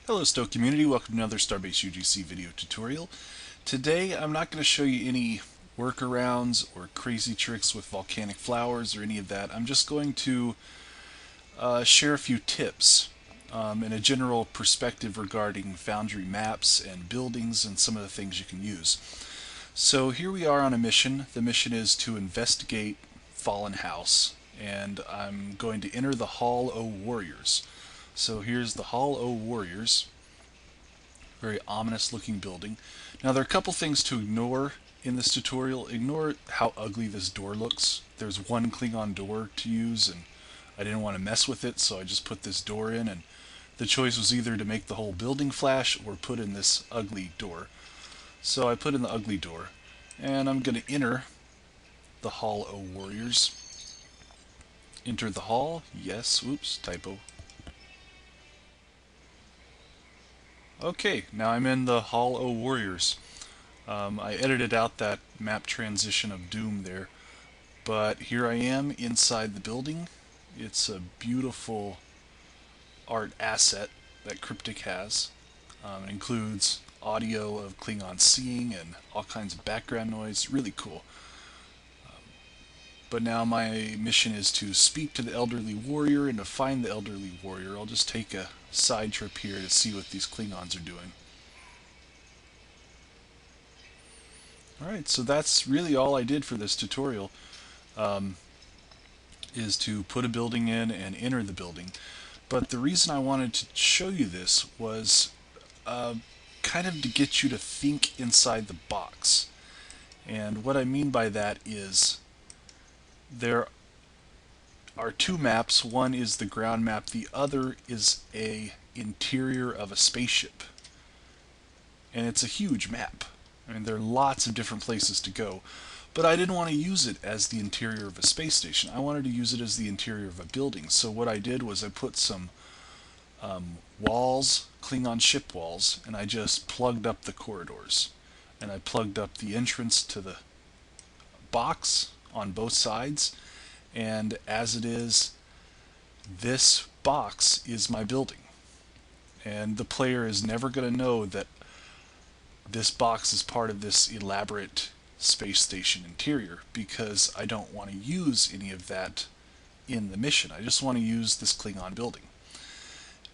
Hello STO community, welcome to another Starbase UGC video tutorial. Today I'm not going to show you any workarounds or crazy tricks with volcanic flowers or any of that. I'm just going to share a few tips and a general perspective regarding Foundry maps and buildings and some of the things you can use. So here we are on a mission. The mission is to investigate Fallen House, and I'm going to enter the Hall O Warriors. So here's the Hall O Warriors. Very ominous looking building. Now there are a couple things to ignore in this tutorial. Ignore how ugly this door looks. There's one Klingon door to use and I didn't want to mess with it, so I just put this door in, and the choice was either to make the whole building flash or put in this ugly door. So I put in the ugly door, and I'm going to enter the Hall O Warriors. Enter the hall. Yes, oops, typo. Okay, now I'm in the Hall O Warriors. I edited out that map transition of doom there, but here I am inside the building. It's a beautiful art asset that Cryptic has. It includes audio of Klingon singing and all kinds of background noise. Really cool. But now my mission is to speak to the elderly warrior and to find the elderly warrior. I'll just take a side trip here to see what these Klingons are doing. Alright, so that's really all I did for this tutorial, is to put a building in and enter the building. But the reason I wanted to show you this was kind of to get you to think inside the box. And what I mean by that is there are two maps. One is the ground map, the other is a interior of a spaceship. And it's a huge map. I mean, there are lots of different places to go. But I didn't want to use it as the interior of a space station. I wanted to use it as the interior of a building. So what I did was I put some walls, Klingon ship walls, and I just plugged up the corridors. And I plugged up the entrance to the box on both sides. And as it is, this box is my building. And the player is never going to know that this box is part of this elaborate space station interior, because I don't want to use any of that in the mission. I just want to use this Klingon building.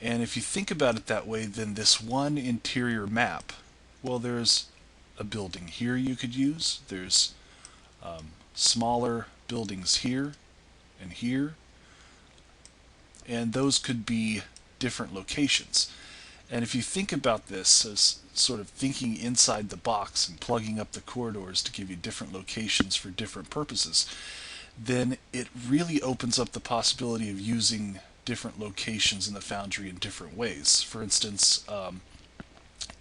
And if you think about it that way, then this one interior map, well, there's a building here you could use. There's smaller buildings here and here, and those could be different locations. And if you think about this as sort of thinking inside the box and plugging up the corridors to give you different locations for different purposes, then it really opens up the possibility of using different locations in the Foundry in different ways. For instance,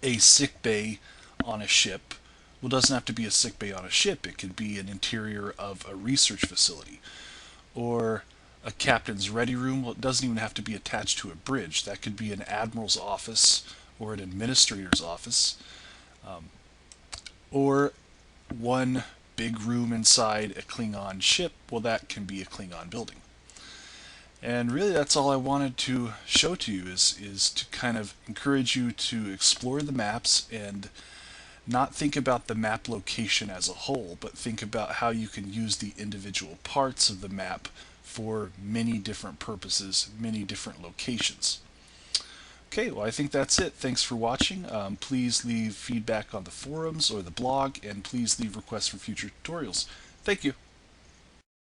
a sick bay on a ship, well, it doesn't have to be a sick bay on a ship. It could be an interior of a research facility, or a captain's ready room. Well, it doesn't even have to be attached to a bridge. That could be an admiral's office or an administrator's office, or one big room inside a Klingon ship. Well, that can be a Klingon building. And really that's all I wanted to show to you, is to kind of encourage you to explore the maps and not think about the map location as a whole, but think about how you can use the individual parts of the map for many different purposes, many different locations. Okay, well, I think that's it. Thanks for watching. Please leave feedback on the forums or the blog, and please leave requests for future tutorials. Thank you.